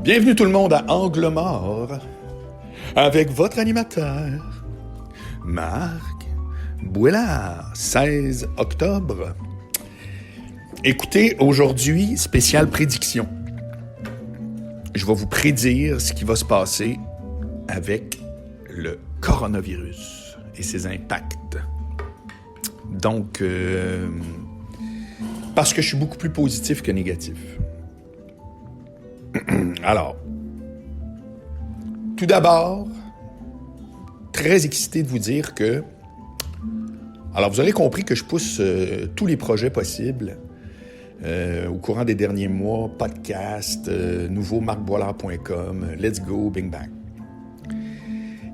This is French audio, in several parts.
Bienvenue tout le monde à Angle Mort avec votre animateur, Marc Bouellard, 16 octobre. Écoutez, aujourd'hui, spéciale prédiction. Je vais vous prédire ce qui va se passer avec le coronavirus et ses impacts. Donc, parce que je suis beaucoup plus positif que négatif. Alors, tout d'abord, très excité de vous dire que... Alors, vous aurez compris que je pousse tous les projets possibles au courant des derniers mois, podcast, nouveau marcboilard.com, let's go, bing bang.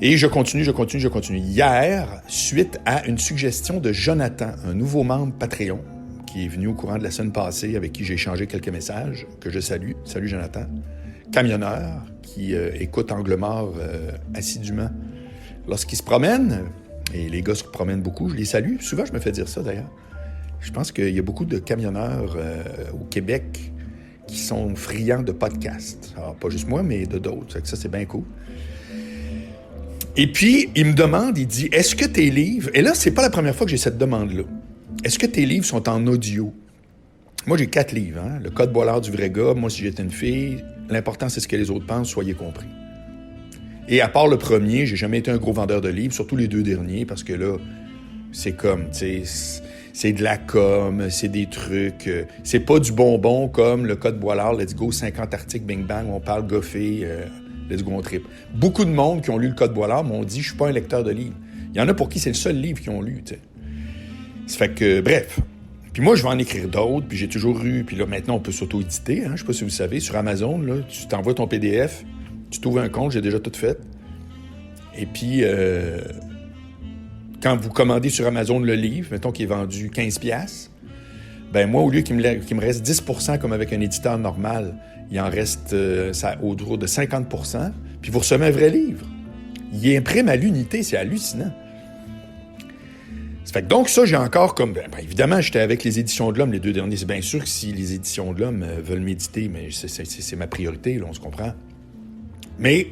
Et je continue. Hier, suite à une suggestion de Jonathan, un nouveau membre Patreon, qui est venu au courant de la semaine passée, avec qui j'ai échangé quelques messages, que je salue. Salut Jonathan. Camionneur, qui écoute Angle Mort assidûment lorsqu'il se promène. Et les gars se promènent beaucoup, je les salue. Souvent, je me fais dire ça, d'ailleurs. Je pense qu'il y a beaucoup de camionneurs au Québec qui sont friands de podcasts. Alors, pas juste moi, mais de d'autres. Ça, c'est bien cool. Et puis, il me demande, il dit, est-ce que tes livres... Et là, c'est pas la première fois que j'ai cette demande-là. Est-ce que tes livres sont en audio? Moi, j'ai 4 livres. Hein? Le Code Boilard du vrai gars, Moi, si j'étais une fille. L'important, c'est ce que les autres pensent, soyez compris. Et à part le premier, j'ai jamais été un gros vendeur de livres, surtout les 2 derniers, parce que là, c'est comme, tu sais, c'est de la com, c'est des trucs, c'est pas du bonbon comme le Code Boilard, let's go, 50 articles, bing bang, on parle goffé, let's go, on trip. Beaucoup de monde qui ont lu le Code Boilard m'ont dit, je suis pas un lecteur de livres. Il y en a pour qui c'est le seul livre qu'ils ont lu, tu sais. Ça fait que, bref. Puis moi, je vais en écrire d'autres, puis j'ai toujours eu, puis là, maintenant, on peut s'auto-éditer, hein, je sais pas si vous savez, sur Amazon, là, tu t'envoies ton PDF, tu t'ouvres un compte, j'ai déjà tout fait. Et puis, quand vous commandez sur Amazon le livre, mettons qu'il est vendu 15$, ben moi, au lieu qu'il me reste 10% comme avec un éditeur normal, il en reste autour de 50%, puis vous recevez un vrai livre. Il imprime à l'unité, c'est hallucinant. Ça fait que donc ça, j'ai encore comme... Ben, évidemment, j'étais avec les Éditions de l'Homme, les 2 derniers. C'est bien sûr que si les Éditions de l'Homme veulent m'éditer, mais c'est ma priorité, là, on se comprend. Mais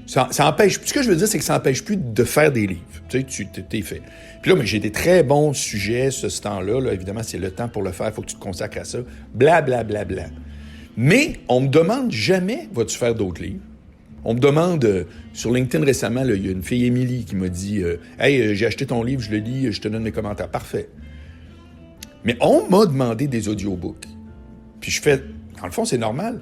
ça empêche... Ce que je veux dire, c'est que ça n'empêche plus de faire des livres. Tu sais, t'es fait. Puis là, mais j'ai des très bons sujets, ce temps-là. Là, évidemment, c'est le temps pour le faire, il faut que tu te consacres à ça. Blablabla. Mais on me demande jamais, vas-tu faire d'autres livres? On me demande, sur LinkedIn récemment, il y a une fille, Émilie, qui m'a dit « Hey, j'ai acheté ton livre, je le lis, je te donne mes commentaires. » Parfait. Mais on m'a demandé des audiobooks. Puis je fais... Dans le fond, c'est normal.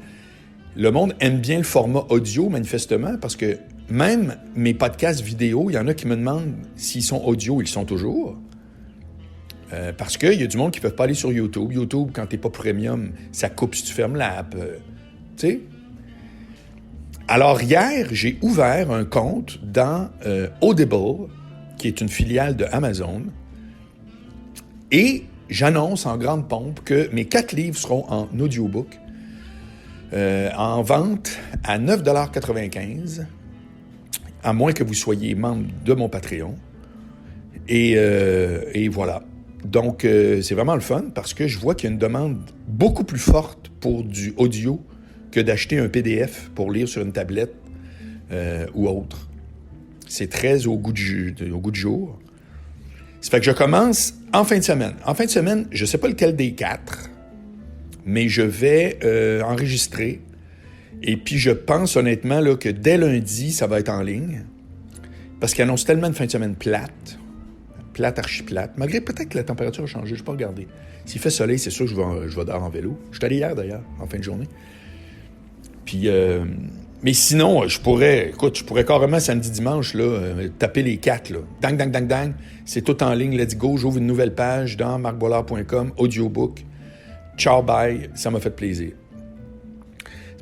Le monde aime bien le format audio, manifestement, parce que même mes podcasts vidéo, il y en a qui me demandent s'ils sont audio, ils le sont toujours. Parce qu'il y a du monde qui ne peut pas aller sur YouTube. YouTube, quand tu n'es pas premium, ça coupe si tu fermes l'app. Tu sais? Alors, hier, j'ai ouvert un compte dans Audible, qui est une filiale de Amazon, et j'annonce en grande pompe que mes 4 livres seront en audiobook, en vente à 9,95 $, à moins que vous soyez membre de mon Patreon. Et voilà. Donc, c'est vraiment le fun, parce que je vois qu'il y a une demande beaucoup plus forte pour du audio que d'acheter un PDF pour lire sur une tablette ou autre. C'est très au goût du jour. Ça fait que je commence en fin de semaine. En fin de semaine, je ne sais pas lequel des 4, mais je vais enregistrer. Et puis, je pense honnêtement là, que dès lundi, ça va être en ligne. Parce qu'il annonce tellement une fin de semaine plate, archi-plate, malgré peut-être que la température a changé, je ne vais pas regarder. S'il fait soleil, c'est sûr que je vais dehors en vélo. Je suis allé hier, d'ailleurs, en fin de journée. Puis, mais sinon, je pourrais carrément samedi, dimanche, là, taper les 4, là. Dang. C'est tout en ligne, let's go. J'ouvre une nouvelle page dans marcboilard.com, audiobook. Ciao, bye. Ça m'a fait plaisir.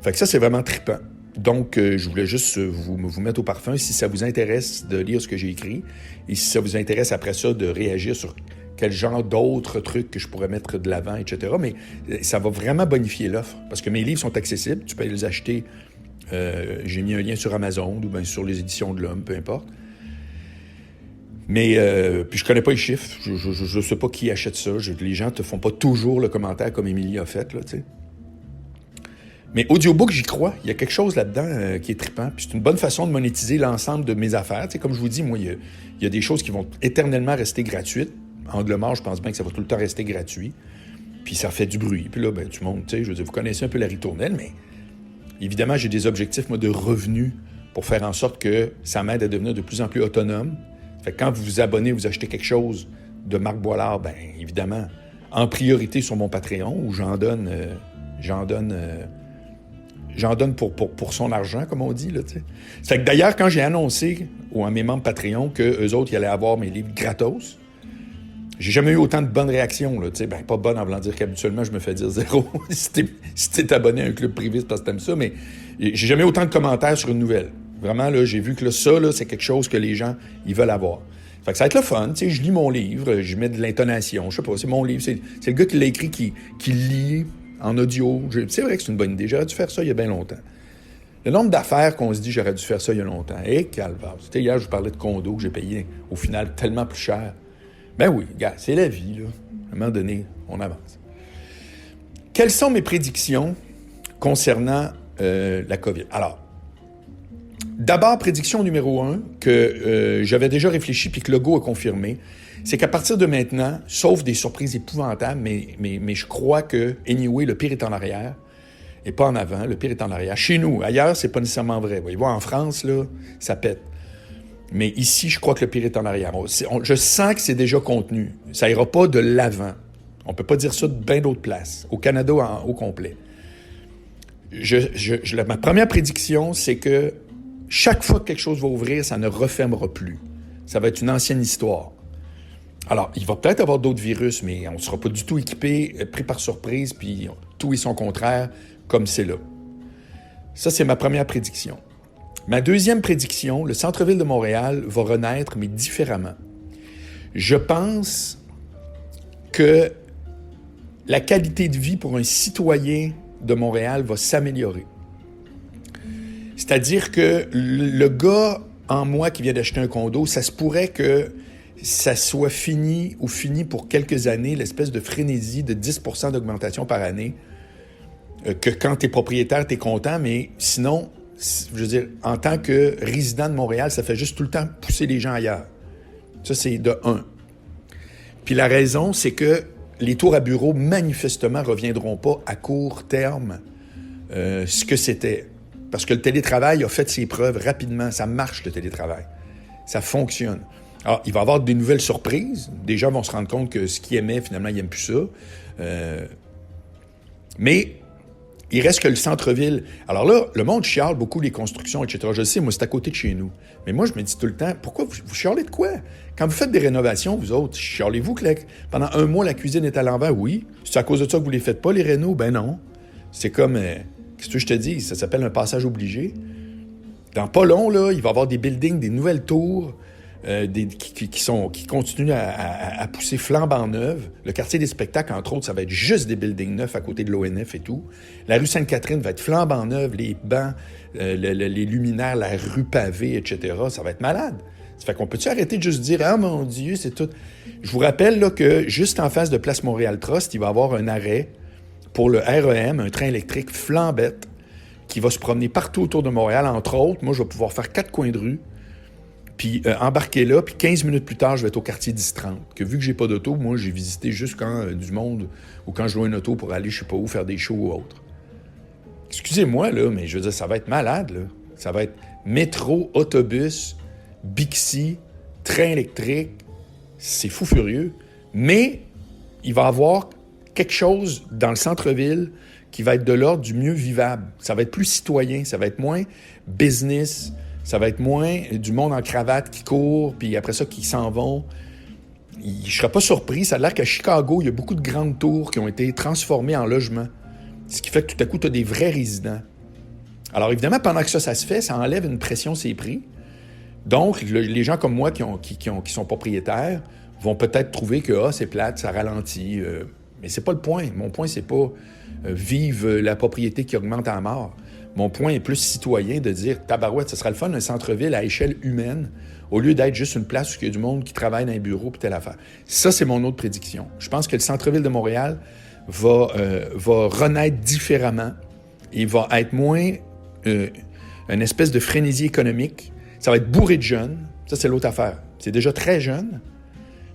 Fait que ça, c'est vraiment trippant. Donc, je voulais juste vous mettre au parfum si ça vous intéresse de lire ce que j'ai écrit et si ça vous intéresse après ça de réagir sur quel genre d'autres trucs que je pourrais mettre de l'avant, etc. Mais ça va vraiment bonifier l'offre parce que mes livres sont accessibles. Tu peux les acheter. J'ai mis un lien sur Amazon ou bien sur les Éditions de l'Homme, peu importe. Mais puis je connais pas les chiffres. Je sais pas qui achète ça. Les gens te font pas toujours le commentaire comme Émilie a fait, là, tu sais. Mais audiobook, j'y crois. Il y a quelque chose là-dedans qui est trippant. Puis c'est une bonne façon de monétiser l'ensemble de mes affaires. Tu sais, comme je vous dis, moi, il y a des choses qui vont éternellement rester gratuites. Angle mort, je pense bien que ça va tout le temps rester gratuit. Puis ça fait du bruit. Puis là, ben, tu montes, tu sais, je veux dire, vous connaissez un peu la ritournelle, mais évidemment, j'ai des objectifs, moi, de revenus pour faire en sorte que ça m'aide à devenir de plus en plus autonome. Fait que quand vous vous abonnez, vous achetez quelque chose de Marc Boilard, bien évidemment, en priorité sur mon Patreon, où j'en donne pour son argent, comme on dit. Là, t'sais. Fait que d'ailleurs, quand j'ai annoncé à mes membres Patreon qu'eux autres, ils allaient avoir mes livres gratos, j'ai jamais eu autant de bonnes réactions. Là, ben, pas bonnes en voulant dire qu'habituellement, je me fais dire zéro. si t'es abonné à un club privé, c'est parce que t'aimes ça, mais j'ai jamais eu autant de commentaires sur une nouvelle. Vraiment, là, j'ai vu que là, ça, là, c'est quelque chose que les gens, ils veulent avoir. Fait que ça va être le fun. Tu sais, je lis mon livre, je mets de l'intonation. Je sais pas, c'est mon livre. C'est le gars qui l'a écrit qui lit en audio. C'est vrai que c'est une bonne idée. J'aurais dû faire ça il y a bien longtemps. Le nombre d'affaires qu'on se dit j'aurais dû faire ça il y a longtemps. Calvaire. Tu sais, hier, je vous parlais de condos que j'ai payé au final tellement plus cher. Ben oui, gars, c'est la vie, là. À un moment donné, on avance. Quelles sont mes prédictions concernant la COVID? Alors, d'abord, prédiction numéro 1, que j'avais déjà réfléchi puis que Legault a confirmé, c'est qu'à partir de maintenant, sauf des surprises épouvantables, mais je crois que, anyway, le pire est en arrière et pas en avant, le pire est en arrière. Chez nous, ailleurs, c'est pas nécessairement vrai. Voyez-vous, en France, là, ça pète. Mais ici, je crois que le pire est en arrière. Je sens que c'est déjà contenu. Ça ira pas de l'avant. On peut pas dire ça de bien d'autres places. Au Canada au complet. Ma première prédiction, c'est que chaque fois que quelque chose va ouvrir, ça ne refermera plus. Ça va être une ancienne histoire. Alors, il va peut-être avoir d'autres virus, mais on ne sera pas du tout équipé, pris par surprise, puis tout et son contraire, comme c'est là. Ça, c'est ma première prédiction. Ma deuxième prédiction, le centre-ville de Montréal va renaître, mais différemment. Je pense que la qualité de vie pour un citoyen de Montréal va s'améliorer. C'est-à-dire que le gars en moi qui vient d'acheter un condo, ça se pourrait que ça soit fini pour quelques années, l'espèce de frénésie de 10% d'augmentation par année, que quand tu es propriétaire, tu es content, mais sinon, je veux dire, en tant que résident de Montréal, ça fait juste tout le temps pousser les gens ailleurs. Ça, c'est de 1. Puis la raison, c'est que les tours à bureaux, manifestement, ne reviendront pas à court terme ce que c'était. Parce que le télétravail a fait ses preuves rapidement. Ça marche, le télétravail. Ça fonctionne. Alors, il va y avoir des nouvelles surprises. Des gens vont se rendre compte que ce qu'ils aimaient, finalement, ils n'aiment plus ça. Mais il reste que le centre-ville. Alors là, le monde chiale beaucoup les constructions, etc. Je le sais, moi, c'est à côté de chez nous. Mais moi, je me dis tout le temps, pourquoi vous chialez de quoi? Quand vous faites des rénovations, vous autres, chialez-vous que pendant un mois, la cuisine est à l'envers? Oui. C'est à cause de ça que vous ne les faites pas, les rénos? Ben non. C'est comme... qu'est-ce que je te dis? Ça s'appelle un passage obligé. Dans pas long, là, il va y avoir des buildings, des nouvelles tours qui continuent à pousser flambant neuve. Le quartier des spectacles, entre autres, ça va être juste des buildings neufs à côté de l'ONF et tout. La rue Sainte-Catherine va être flambant neuve, les bancs, les luminaires, la rue pavée, etc. Ça va être malade. Ça fait qu'on peut-tu arrêter de juste dire « Ah, mon Dieu, c'est tout... » Je vous rappelle là, que juste en face de Place Montréal Trust, il va y avoir un arrêt pour le REM, un train électrique flambette, qui va se promener partout autour de Montréal. Entre autres, moi, je vais pouvoir faire 4 coins de rue, puis embarquer là, puis 15 minutes plus tard, je vais être au quartier 10-30. Que vu que j'ai pas d'auto, moi, j'ai visité juste quand du monde, ou quand je loue une auto pour aller, je sais pas où, faire des shows ou autre. Excusez-moi, là, mais je veux dire, ça va être malade, là. Ça va être métro, autobus, Bixi, train électrique. C'est fou furieux. Mais il va y avoir quelque chose dans le centre-ville qui va être de l'ordre du mieux vivable. Ça va être plus citoyen, ça va être moins business, ça va être moins du monde en cravate qui court, puis après ça, qui s'en vont. Je ne serais pas surpris, ça a l'air qu'à Chicago, il y a beaucoup de grandes tours qui ont été transformées en logements. Ce qui fait que tout à coup, tu as des vrais résidents. Alors évidemment, pendant que ça se fait, ça enlève une pression sur les prix. Donc, les gens comme moi qui sont propriétaires vont peut-être trouver que c'est plate, ça ralentit. Mais c'est pas le point. Mon point, c'est pas vive la propriété qui augmente à mort. Mon point est plus citoyen de dire tabarouette, ce serait le fun un centre-ville à échelle humaine au lieu d'être juste une place où il y a du monde qui travaille dans les bureaux puis telle affaire. Ça, c'est mon autre prédiction. Je pense que le centre-ville de Montréal va renaître différemment il va être moins une espèce de frénésie économique. Ça va être bourré de jeunes. Ça, c'est l'autre affaire. C'est déjà très jeune,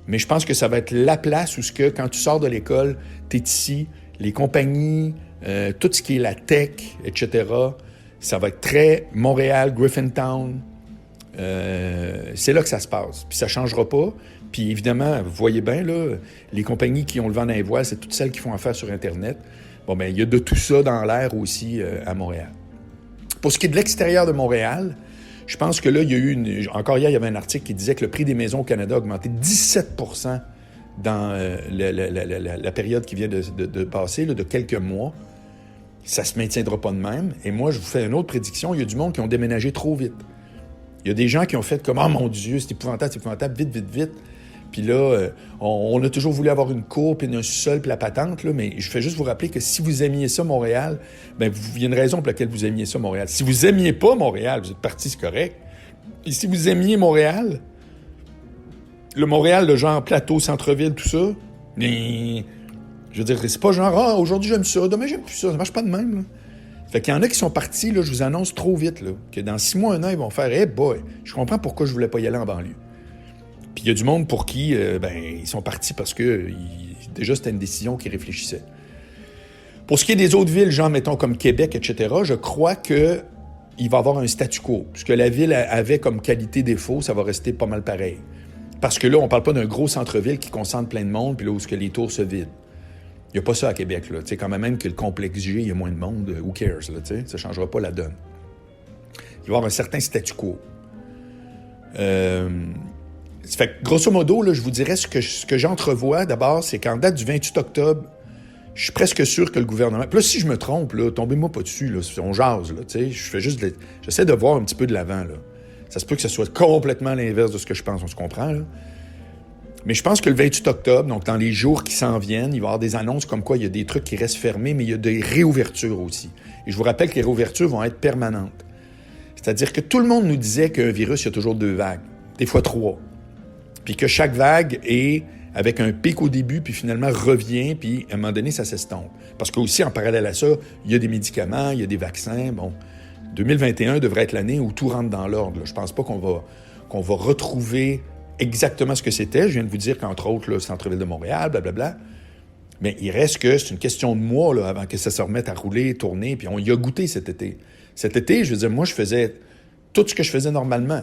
mais je pense que ça va être la place où, quand tu sors de l'école, tu es ici, les compagnies, tout ce qui est la tech, etc., ça va être très Montréal, Griffintown. C'est là que ça se passe. Puis ça ne changera pas. Puis évidemment, vous voyez bien, là, les compagnies qui ont le vent dans les voiles, c'est toutes celles qui font affaire sur Internet. Bon, bien, il y a de tout ça dans l'air aussi à Montréal. Pour ce qui est de l'extérieur de Montréal, je pense que là, il y a eu encore hier, il y avait un article qui disait que le prix des maisons au Canada a augmenté de 17 % dans la période qui vient de passer, là, de quelques mois. Ça ne se maintiendra pas de même. Et moi, je vous fais une autre prédiction. Il y a du monde qui ont déménagé trop vite. Il y a des gens qui ont fait comme « Oh mon Dieu, c'est épouvantable, vite, vite, vite. » Puis là, on a toujours voulu avoir une cour, puis un sol, puis la patente, là, mais je fais juste vous rappeler que si vous aimiez ça, Montréal, bien, il y a une raison pour laquelle vous aimiez ça, Montréal. Si vous aimiez pas Montréal, vous êtes parti, c'est correct. Et si vous aimiez Montréal, le Montréal, le genre plateau, centre-ville, tout ça, mais, je veux dire, c'est pas genre « Ah, aujourd'hui j'aime ça, demain j'aime plus ça. » Ça marche pas de même, là. Fait qu'il y en a qui sont partis, là, je vous annonce trop vite, là, que dans 6 mois, 1 an, ils vont faire « Hey boy, je comprends pourquoi je voulais pas y aller en banlieue. » Puis il y a du monde pour qui, ils sont partis parce que déjà, c'était une décision qu'ils réfléchissaient. Pour ce qui est des autres villes, genre, mettons, comme Québec, etc., je crois qu'il va y avoir un statu quo. Ce que la ville avait comme qualité-défaut, ça va rester pas mal pareil. Parce que là, on parle pas d'un gros centre-ville qui concentre plein de monde, puis là où les tours se vident. Il n'y a pas ça à Québec, là. Tu sais, quand même que le complexe G, il y a moins de monde, who cares, là, tu sais, ça ne changera pas la donne. Il va y avoir un certain statu quo. Fait que, grosso modo, là, je vous dirais ce que j'entrevois, d'abord, c'est qu'en date du 28 octobre, je suis presque sûr que le gouvernement... Puis là, si je me trompe, là, tombez-moi pas dessus, là, on jase, là, tu sais, j'essaie de voir un petit peu de l'avant, là. Ça se peut que ce soit complètement l'inverse de ce que je pense, on se comprend, là. Mais je pense que le 28 octobre, donc dans les jours qui s'en viennent, il va y avoir des annonces comme quoi il y a des trucs qui restent fermés, mais il y a des réouvertures aussi. Et je vous rappelle que les réouvertures vont être permanentes. C'est-à-dire que tout le monde nous disait qu'un virus, il y a toujours 2 vagues, des fois 3. Puis que chaque vague est avec un pic au début, puis finalement revient, puis à un moment donné, ça s'estompe. Parce qu'aussi, en parallèle à ça, il y a des médicaments, il y a des vaccins. Bon, 2021 devrait être l'année où tout rentre dans l'ordre. Je pense pas qu'on va retrouver exactement ce que c'était. Je viens de vous dire qu'entre autres, le centre-ville de Montréal, blablabla. Mais il reste que c'est une question de mois là, avant que ça se remette à rouler, tourner, puis on y a goûté cet été. Cet été, je veux dire, moi, je faisais tout ce que je faisais normalement.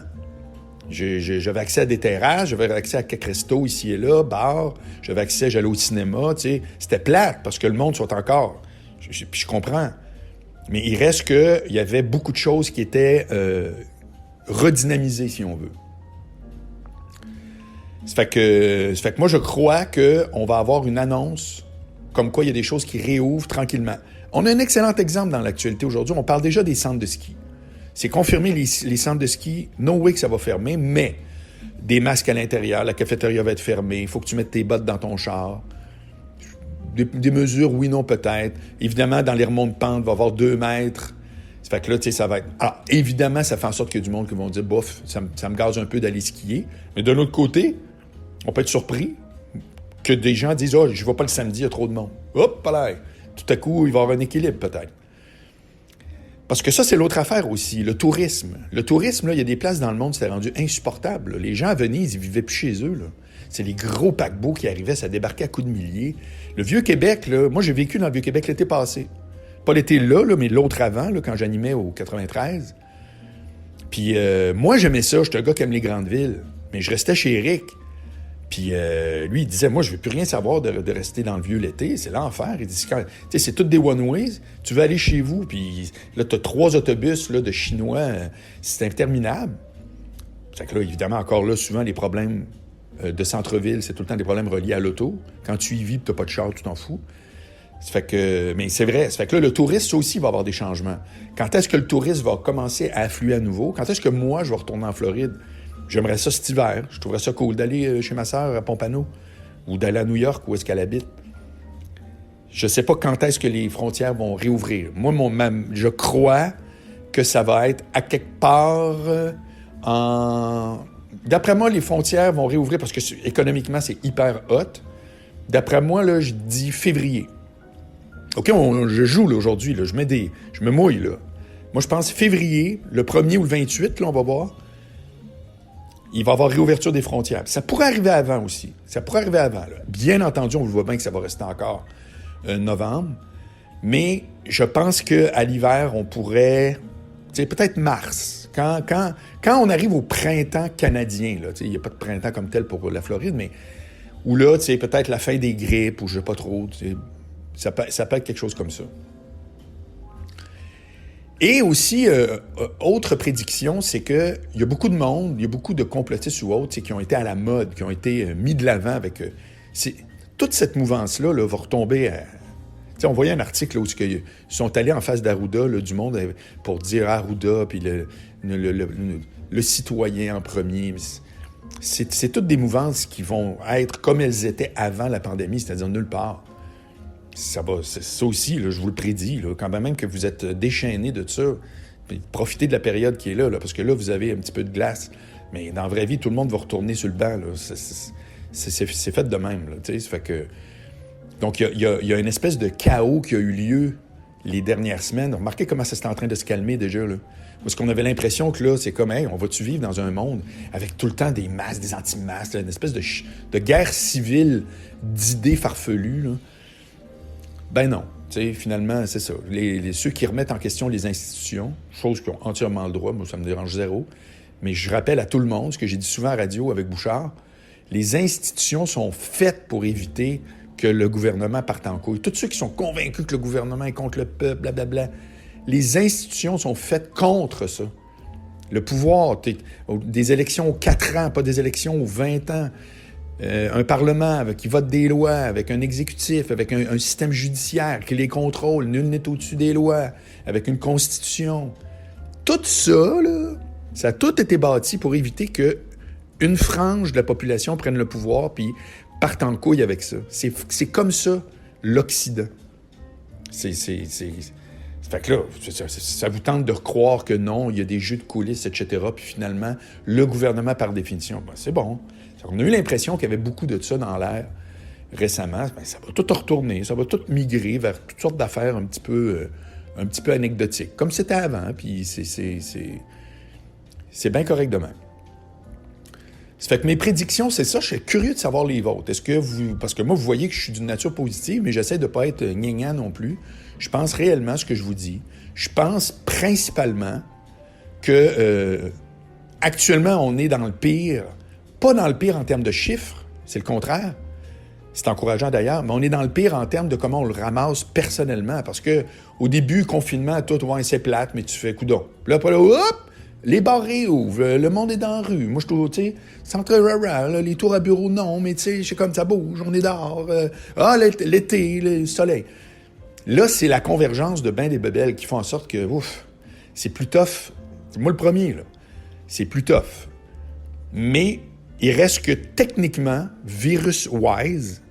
J'avais accès à des terrasses, j'avais accès à quelques restos ici et là, bars, j'allais au cinéma, tu sais. C'était plate parce que le monde soit encore. Puis je comprends. Mais il reste qu'il y avait beaucoup de choses qui étaient redynamisées, si on veut. Ça fait que moi, je crois qu'on va avoir une annonce comme quoi il y a des choses qui réouvrent tranquillement. On a un excellent exemple dans l'actualité aujourd'hui. On parle déjà des centres de ski. C'est confirmé, les centres de ski, no way que ça va fermer, mais des masques à l'intérieur, la cafétéria va être fermée, il faut que tu mettes tes bottes dans ton char. Des mesures, oui, non, peut-être. Évidemment, dans les remonts de pente, il va y avoir 2 mètres. Ça fait que là, tu sais, ça va être... Alors, évidemment, ça fait en sorte qu'il y a du monde qui vont dire, bof, ça me gaze un peu d'aller skier. Mais de l'autre côté, on peut être surpris que des gens disent, oh, je ne vais pas le samedi, il y a trop de monde. Hop, là, tout à coup, il va y avoir un équilibre, peut-être. Parce que ça, c'est l'autre affaire aussi, le tourisme. Le tourisme, là, il y a des places dans le monde, c'est rendu insupportable. Là. Les gens à Venise, ils vivaient plus chez eux. Là. C'est les gros paquebots qui arrivaient, ça débarquait à coups de milliers. Le Vieux-Québec, là, moi, j'ai vécu dans le Vieux-Québec l'été passé. Pas l'été là, mais l'autre avant, là, quand j'animais au 93. Puis moi, j'aimais ça, j'étais un gars qui aime les grandes villes. Mais je restais chez Eric. Puis lui, il disait, moi, je ne veux plus rien savoir de rester dans le vieux l'été, c'est l'enfer. Il dit, c'est toutes des one-ways, tu veux aller chez vous, puis là, tu as 3 autobus là, de Chinois, c'est interminable. Fait que là, évidemment, encore là, souvent, les problèmes de centre-ville, c'est tout le temps des problèmes reliés à l'auto. Quand tu y vis, tu n'as pas de char, tu t'en fous. Ça fait que, mais c'est vrai, ça fait que là, le tourisme, ça aussi, va avoir des changements. Quand est-ce que le tourisme va commencer à affluer à nouveau? Quand est-ce que moi, je vais retourner en Floride? J'aimerais ça cet hiver. Je trouverais ça cool d'aller chez ma sœur à Pompano ou d'aller à New York où est-ce qu'elle habite. Je ne sais pas quand est-ce que les frontières vont réouvrir. Moi, je crois que ça va être à quelque part en... D'après moi, les frontières vont réouvrir parce que économiquement, c'est hyper hot. D'après moi, là, je dis février. OK, je joue là, aujourd'hui, là, je me mouille. Là. Moi, je pense février, le 1er ou le 28, là, on va voir, il va y avoir réouverture des frontières. Puis ça pourrait arriver avant aussi. Ça pourrait arriver avant. Là. Bien entendu, on voit bien que ça va rester encore novembre. Mais je pense qu'à l'hiver, on pourrait... peut-être mars. Quand on arrive au printemps canadien, il n'y a pas de printemps comme tel pour la Floride, mais où là, peut-être la fin des grippes, ou je ne sais pas trop, ça peut être quelque chose comme ça. Et aussi, autre prédiction, c'est qu'il y a beaucoup de monde, il y a beaucoup de complotistes ou autres qui ont été à la mode, qui ont été mis de l'avant avec... toute cette mouvance-là va retomber à... on voyait un article là, où ils sont allés en face d'Arruda, là, du monde, pour dire Arruda, puis le citoyen en premier. C'est toutes des mouvances qui vont être comme elles étaient avant la pandémie, c'est-à-dire nulle part. Ça aussi, là, je vous le prédis, là, quand même que vous êtes déchaînés de ça, puis profitez de la période qui est là, parce que là, vous avez un petit peu de glace. Mais dans la vraie vie, tout le monde va retourner sur le banc. Là. C'est fait de même. Là, ça fait que... Donc, il y a une espèce de chaos qui a eu lieu les dernières semaines. Remarquez comment ça s'est en train de se calmer déjà, là. Parce qu'on avait l'impression que là, c'est comme, hey, on va-tu vivre dans un monde avec tout le temps des masques, des anti-masques, là, une espèce de guerre civile d'idées farfelues, là. Ben non. Finalement, c'est ça. Ceux qui remettent en question les institutions, chose qui ont entièrement le droit, moi, ça me dérange zéro, mais je rappelle à tout le monde, ce que j'ai dit souvent à radio avec Bouchard, les institutions sont faites pour éviter que le gouvernement parte en couille. Tous ceux qui sont convaincus que le gouvernement est contre le peuple, blablabla, les institutions sont faites contre ça. Le pouvoir, des élections aux 4 ans, pas des élections aux 20 ans, un parlement qui vote des lois, avec un exécutif, avec un système judiciaire qui les contrôle, nul n'est au-dessus des lois, avec une constitution. Tout ça, là, ça a tout été bâti pour éviter que une frange de la population prenne le pouvoir puis parte en couille avec ça. C'est comme ça, l'Occident. Fait que là, ça vous tente de croire que non, il y a des jeux de coulisses, etc., puis finalement, le gouvernement, par définition, c'est bon. On a eu l'impression qu'il y avait beaucoup de ça dans l'air récemment. Ça va tout retourner, ça va tout migrer vers toutes sortes d'affaires un petit peu anecdotiques, comme c'était avant, puis c'est bien correct de même. Ça fait que mes prédictions, c'est ça. Je suis curieux de savoir les vôtres. Parce que moi, vous voyez que je suis d'une nature positive, mais j'essaie de ne pas être gnangnan non plus. Je pense réellement ce que je vous dis. Je pense principalement que actuellement, on est dans le pire. Pas dans le pire en termes de chiffres, c'est le contraire. C'est encourageant d'ailleurs, mais on est dans le pire en termes de comment on le ramasse personnellement. Parce que au début, confinement, tout, ouais, c'est plate, mais tu fais coudon. Là, hop! Les bars réouvrent, le monde est dans la rue. Moi, je trouve, tu sais, centre rara, les tours à bureau, non, mais tu sais, c'est comme ça bouge, on est dehors. L'été, le soleil. Là, c'est la convergence de ben des bebelles qui font en sorte que, c'est plus tough. C'est moi le premier, là. C'est plus tough. Mais il reste que techniquement, virus-wise,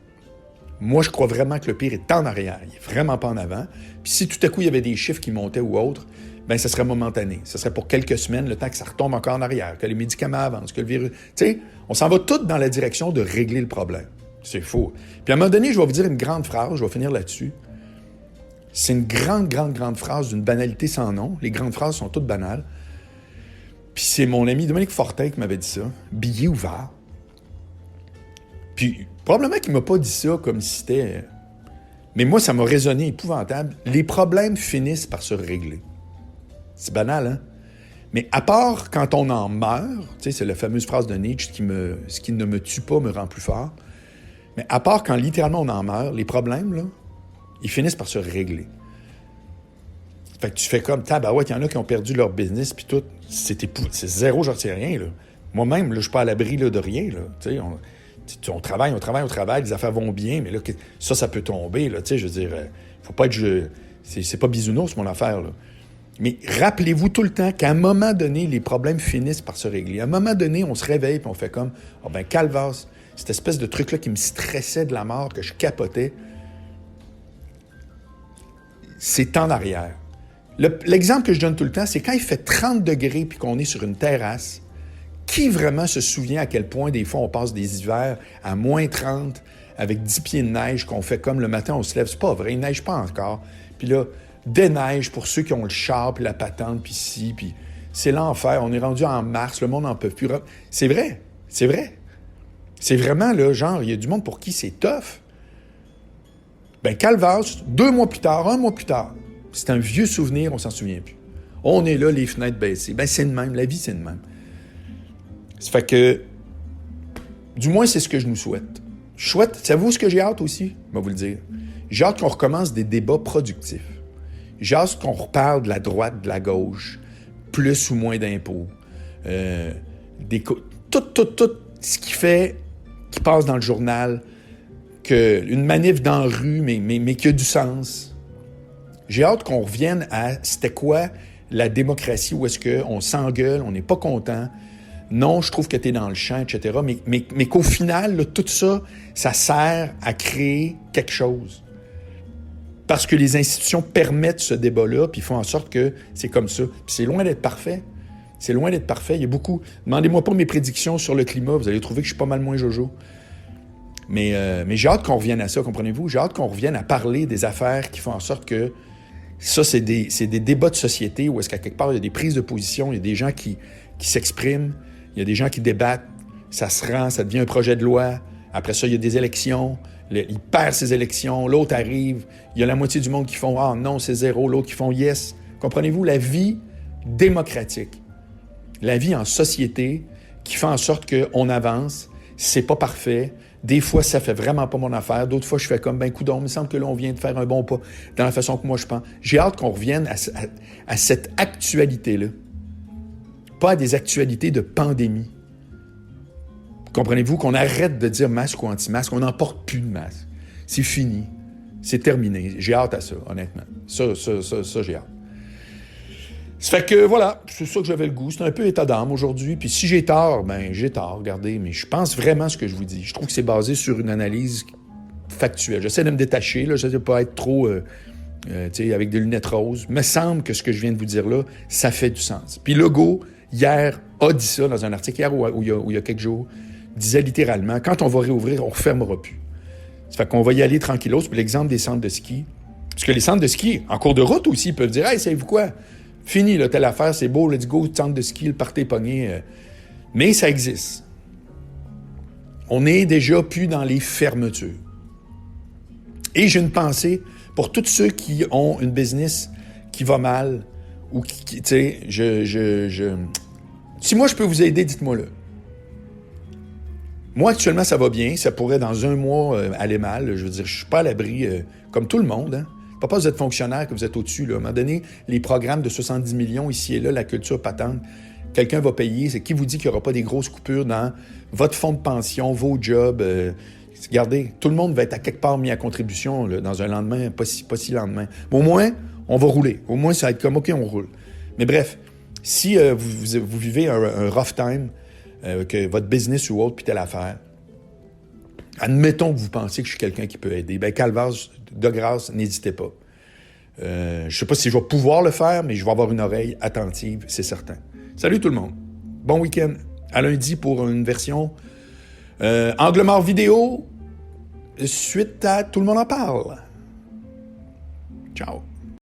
moi, je crois vraiment que le pire est en arrière. Il est vraiment pas en avant. Puis si tout à coup, il y avait des chiffres qui montaient ou autres, ben ça serait momentané. Ça serait pour quelques semaines, le temps que ça retombe encore en arrière, que les médicaments avancent, que le virus... Tu sais, on s'en va tous dans la direction de régler le problème. C'est faux. Puis à un moment donné, je vais vous dire une grande phrase, je vais finir là-dessus. C'est une grande, grande, grande phrase d'une banalité sans nom. Les grandes phrases sont toutes banales. Puis c'est mon ami Dominique Fortin qui m'avait dit ça. Billet ouvert. Puis probablement qu'il ne m'a pas dit ça comme si c'était... Mais moi, ça m'a résonné épouvantable. Les problèmes finissent par se régler. C'est banal, hein? Mais à part quand on en meurt, tu sais, c'est la fameuse phrase de Nietzsche ce qui ne me tue pas me rend plus fort. Mais à part quand littéralement on en meurt, les problèmes, là, ils finissent par se régler. Fait que tu fais comme, tabarouette, il y en a qui ont perdu leur business, puis tout. C'est zéro, j'en sais rien, là. Moi-même, là, je suis pas à l'abri là, de rien, là. Tu sais, on travaille, les affaires vont bien, mais là, ça peut tomber, là. Tu sais, je veux dire, faut pas être... C'est pas bisounours, mon affaire, là. Mais rappelez-vous tout le temps qu'à un moment donné, les problèmes finissent par se régler. À un moment donné, on se réveille et on fait comme, calvasse, cette espèce de truc-là qui me stressait de la mort, que je capotais, c'est en arrière. L'exemple que je donne tout le temps, c'est quand il fait 30 degrés puis qu'on est sur une terrasse, qui vraiment se souvient à quel point des fois on passe des hivers à moins 30, avec 10 pieds de neige qu'on fait comme le matin, on se lève. C'est pas vrai, il neige pas encore. Puis là, des neiges pour ceux qui ont le char, puis la patente, puis ci, puis c'est l'enfer. On est rendu en mars, le monde n'en peut plus. C'est vrai, c'est vrai. C'est vraiment, là, genre, il y a du monde pour qui c'est tough. Ben, Calvas, 2 mois plus tard, 1 mois plus tard, c'est un vieux souvenir, on s'en souvient plus. On est là, les fenêtres baissées. Ben, c'est de même, la vie, c'est de même. Ça fait que, du moins, c'est ce que je nous souhaite. Je souhaite, savez-vous ce que j'ai hâte aussi? Je vais vous le dire. J'ai hâte qu'on recommence des débats productifs. J'ai hâte qu'on reparle de la droite, de la gauche, plus ou moins d'impôts. Tout ce qui fait, qui passe dans le journal, une manif dans la rue, mais qui a du sens. J'ai hâte qu'on revienne à c'était quoi la démocratie, où est-ce qu'on s'engueule, on n'est pas content. Non, je trouve que tu es dans le champ, etc. Mais qu'au final, là, tout ça, ça sert à créer quelque chose. Parce que les institutions permettent ce débat-là, puis font en sorte que c'est comme ça. Puis c'est loin d'être parfait. C'est loin d'être parfait. Il y a beaucoup... Demandez-moi pas mes prédictions sur le climat, vous allez trouver que je suis pas mal moins jojo. Mais j'ai hâte qu'on revienne à ça, comprenez-vous? J'ai hâte qu'on revienne à parler des affaires qui font en sorte que ça, c'est des débats de société où est-ce qu'à quelque part, il y a des prises de position, il y a des gens qui s'expriment, il y a des gens qui débattent, ça se rend, ça devient un projet de loi. Après ça, il y a des élections, il perd ses élections, l'autre arrive, il y a la moitié du monde qui font « Ah non, c'est zéro », l'autre qui font « Yes ». Comprenez-vous? La vie démocratique, la vie en société qui fait en sorte qu'on avance, c'est pas parfait. Des fois, ça fait vraiment pas mon affaire. D'autres fois, je fais comme, ben, coudonc, il me semble que là, on vient de faire un bon pas dans la façon que moi, je pense. J'ai hâte qu'on revienne à cette actualité-là. Pas à des actualités de pandémie. Comprenez-vous qu'on arrête de dire masque ou anti-masque, on n'en porte plus de masque. C'est fini. C'est terminé. J'ai hâte à ça, honnêtement. Ça, j'ai hâte. Ça fait que, voilà, c'est ça que j'avais le goût. C'est un peu état d'âme aujourd'hui. Puis si j'ai tort, ben j'ai tort, regardez. Mais je pense vraiment ce que je vous dis. Je trouve que c'est basé sur une analyse factuelle. J'essaie de me détacher, là. J'essaie de pas être trop, avec des lunettes roses. Il me semble que ce que je viens de vous dire là, ça fait du sens. Puis Legault, hier, a dit ça dans un article, hier ou il y a quelques jours, disait littéralement, quand on va réouvrir, on ne refermera plus. Ça fait qu'on va y aller tranquillos. Puis l'exemple des centres de ski. Parce que les centres de ski, en cours de route aussi, peuvent dire, « Hey, savez-vous quoi? Fini, là, telle affaire, c'est beau, let's go, centre de ski, le partez pogné. » Mais ça existe. On n'est déjà plus dans les fermetures. Et j'ai une pensée pour tous ceux qui ont une business qui va mal ou qui tu sais, si moi je peux vous aider, dites-moi le. Moi, actuellement, ça va bien. Ça pourrait, dans un mois, aller mal. Je veux dire, je suis pas à l'abri, comme tout le monde, hein. Pas parce que vous êtes fonctionnaire que vous êtes au-dessus. Là. À un moment donné, les programmes de 70 millions ici et là, la culture patente, quelqu'un va payer. C'est qui vous dit qu'il n'y aura pas des grosses coupures dans votre fonds de pension, vos jobs? Regardez, tout le monde va être à quelque part mis à contribution là, dans un lendemain, pas si lendemain. Mais au moins, on va rouler. Au moins, ça va être comme, OK, on roule. Mais bref, si vous vivez un rough time, que votre business ou autre, puis telle affaire, admettons que vous pensez que je suis quelqu'un qui peut aider. Ben Calvas, de grâce, n'hésitez pas. Je ne sais pas si je vais pouvoir le faire, mais je vais avoir une oreille attentive, c'est certain. Salut tout le monde. Bon week-end. À lundi pour une version Angle mort vidéo suite à Tout le monde en parle. Ciao.